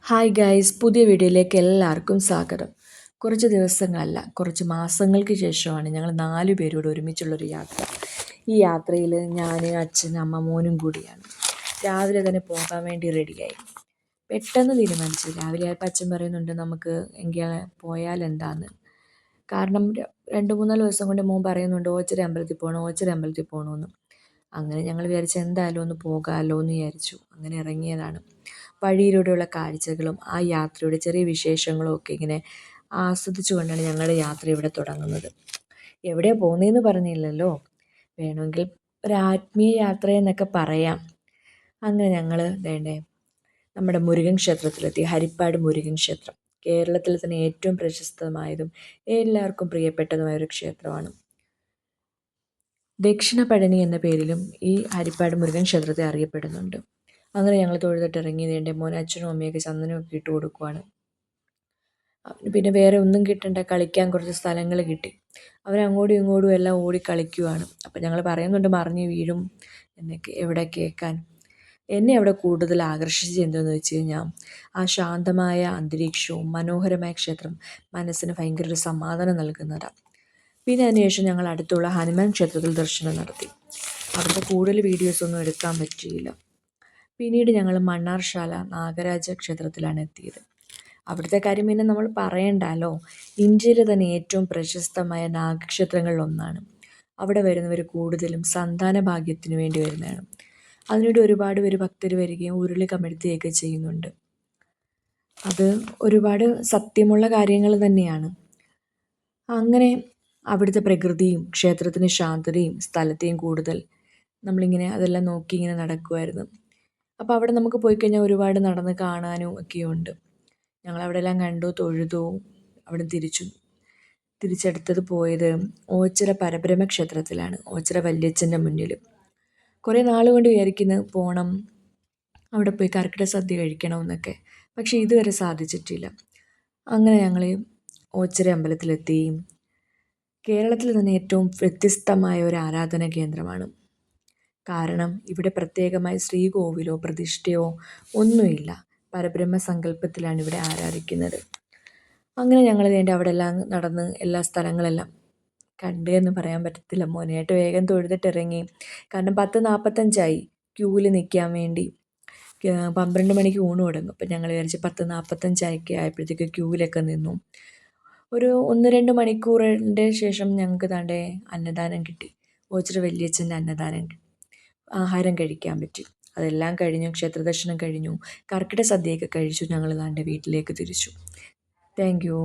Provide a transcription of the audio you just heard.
Hi guys, പുതിയ വീഡിയോയിലേക്ക് എല്ലാവർക്കും സ്വാഗതം. കുറച്ച് ദിവസങ്ങളല്ല, കുറച്ച് മാസങ്ങൾക്ക് ശേഷമാണ് ഞങ്ങൾ 4 പേരോട് ഒരുമിച്ചുള്ളൊരു യാത്ര. ഈ യാത്രയിൽ ഞാൻ, അച്ഛൻ, അമ്മ, മോനും കൂടിയാണ്. രാവിലെ തന്നെ പോകാൻ വേണ്ടി റെഡിയായി. പെട്ടെന്ന് തീരുമാനിച്ചു. രാവിലെ ആയപ്പോൾ അച്ഛൻ പറയുന്നുണ്ട്, നമുക്ക് എങ്കിൽ പോയാൽ എന്താന്ന്. കാരണം 2-3 ദിവസം കൊണ്ട് മോൻ പറയുന്നുണ്ട്, ഓച്ചിറ അമ്പലത്തിൽ പോകണം, ഓച്ചിറ അമ്പലത്തിൽ പോകണമെന്ന്. അങ്ങനെ ഞങ്ങൾ വിചാരിച്ചു എന്തായാലും ഒന്ന് പോകാമല്ലോ എന്ന് വിചാരിച്ചു. അങ്ങനെ ഇറങ്ങിയതാണ്. വഴിയിലൂടെയുള്ള കാഴ്ചകളും ആ യാത്രയുടെ ചെറിയ വിശേഷങ്ങളും ഒക്കെ ഇങ്ങനെ ആസ്വദിച്ചു കൊണ്ടാണ് ഞങ്ങളുടെ യാത്ര ഇവിടെ തുടങ്ങുന്നത്. എവിടെയാണ് പോകുന്നതെന്ന് പറഞ്ഞില്ലല്ലോ, വേണമെങ്കിൽ ഒരു ആത്മീയ യാത്ര എന്നൊക്കെ പറയാം. അങ്ങനെ ഞങ്ങൾ വേണ്ടേ നമ്മുടെ മുരുകൻ ക്ഷേത്രത്തിലെത്തി. ഹരിപ്പാട് മുരുകൻ ക്ഷേത്രം കേരളത്തിൽ തന്നെ ഏറ്റവും പ്രശസ്തമായതും എല്ലാവർക്കും പ്രിയപ്പെട്ടതുമായ ഒരു ക്ഷേത്രമാണ്. ദക്ഷിണ പഴനി എന്ന പേരിലും ഈ ഹരിപ്പാട് മുരുകൻ ക്ഷേത്രത്തെ അറിയപ്പെടുന്നുണ്ട്. അങ്ങനെ ഞങ്ങൾ തൊഴുതിട്ട് ഇറങ്ങിയത് എൻ്റെ മോൻ അച്ഛനും അമ്മയൊക്കെ ചന്ദനമൊക്കെ ഇട്ട് കൊടുക്കുവാണ്. പിന്നെ വേറെ ഒന്നും കിട്ടണ്ട, കളിക്കാൻ കുറച്ച് സ്ഥലങ്ങൾ കിട്ടി. അവരങ്ങോട്ടും ഇങ്ങോട്ടും എല്ലാം ഓടി കളിക്കുവാണ്. അപ്പം ഞങ്ങൾ പറയുന്നുണ്ട് മറിഞ്ഞ് വീഴും എന്നൊക്കെ. എവിടെ കേൾക്കാൻ. എന്നെ അവിടെ കൂടുതൽ ആകർഷിച്ചത് എന്തെന്ന് വെച്ച് കഴിഞ്ഞാൽ ആ ശാന്തമായ അന്തരീക്ഷവും മനോഹരമായ ക്ഷേത്രം മനസ്സിന് ഭയങ്കര ഒരു സമാധാനം നൽകുന്നതാണ്. പിന്നെ അതിനുശേഷം ഞങ്ങൾ അടുത്തുള്ള ഹനുമാൻ ക്ഷേത്രത്തിൽ ദർശനം നടത്തി. അവിടുത്തെ കൂടുതൽ വീഡിയോസൊന്നും എടുക്കാൻ പറ്റിയില്ല. പിന്നീട് ഞങ്ങൾ മണ്ണാർശാല നാഗരാജ ക്ഷേത്രത്തിലാണ് എത്തിയത്. അവിടുത്തെ കാര്യം പിന്നെ നമ്മൾ പറയണ്ടല്ലോ, ഇന്ത്യയിലെ തന്നെ ഏറ്റവും പ്രശസ്തമായ നാഗക്ഷേത്രങ്ങളിലൊന്നാണ്. അവിടെ വരുന്നവർ കൂടുതലും സന്താന ഭാഗ്യത്തിന് വേണ്ടി വരുന്നതാണ്. അതിനുവേണ്ടി ഒരുപാട് പേര് ഭക്തർ വരികയും ഉരുളി കമഴ്ത്തുകയൊക്കെ ചെയ്യുന്നുണ്ട്. അത് ഒരുപാട് സത്യമുള്ള കാര്യങ്ങൾ തന്നെയാണ്. അങ്ങനെ അവിടുത്തെ പ്രകൃതിയും ക്ഷേത്രത്തിൻ്റെ ശാന്തതയും സ്ഥലത്തെയും കൂടുതൽ നമ്മളിങ്ങനെ അതെല്ലാം നോക്കി ഇങ്ങനെ നടക്കുമായിരുന്നു. അപ്പോൾ അവിടെ നമുക്ക് പോയി കഴിഞ്ഞാൽ ഒരുപാട് നടന്ന് കാണാനും ഒക്കെയുണ്ട്. ഞങ്ങളവിടെ എല്ലാം കണ്ടു, തൊഴുതു. അവിടെ തിരിച്ചെടുത്തത് പോയത് ഓച്ചിറ പരബ്രഹ്മ ക്ഷേത്രത്തിലാണ്, ഓച്ചിറ വല്യച്ഛൻ്റെ മുന്നിൽ. കുറേ നാൾ കൊണ്ട് വിചാരിക്കുന്നു പോകണം, അവിടെ പോയി കർക്കിടക സദ്യ കഴിക്കണമെന്നൊക്കെ. പക്ഷേ ഇതുവരെ സാധിച്ചിട്ടില്ല. അങ്ങനെ ഞങ്ങൾ ഓച്ചിറ അമ്പലത്തിലെത്തി. കേരളത്തിൽ തന്നെ ഏറ്റവും വ്യത്യസ്തമായ ഒരു ആരാധന കേന്ദ്രമാണ്. കാരണം ഇവിടെ പ്രത്യേകമായി ശ്രീകോവിലോ പ്രതിഷ്ഠയോ ഒന്നുമില്ല. പരബ്രഹ്മ സങ്കല്പത്തിലാണ് ഇവിടെ ആരാധിക്കുന്നത്. അങ്ങനെ ഞങ്ങൾ വേണ്ടി അവിടെ എല്ലാം നടന്ന് എല്ലാ സ്ഥലങ്ങളെല്ലാം കണ്ട് എന്ന് പറയാൻ പറ്റത്തില്ല. മോനായിട്ട് വേഗം തൊഴുതിട്ട് ഇറങ്ങി. കാരണം 10:45 ക്യൂവിൽ നിൽക്കാൻ വേണ്ടി. 12 മണിക്ക് ഊണ് തുടങ്ങും. അപ്പം ഞങ്ങൾ വിചാരിച്ച് 10:45 ആയപ്പോഴത്തേക്ക് ക്യൂവിലൊക്കെ നിന്നു. ഒരു 1-2 മണിക്കൂറിൻ്റെ ശേഷം ഞങ്ങൾക്ക് താണ്ടെ അന്നദാനം കിട്ടി. ഓച്ചിറ വല്യച്ഛൻ്റെ അന്നദാനം ആഹാരം കഴിക്കാൻ പറ്റി. അതെല്ലാം കഴിഞ്ഞു, ക്ഷേത്രദർശനം കഴിഞ്ഞു, കർക്കിടക സദ്യയൊക്കെ കഴിച്ചു. ഞങ്ങൾ താണ്ടെ വീട്ടിലേക്ക് തിരിച്ചു. Thank you.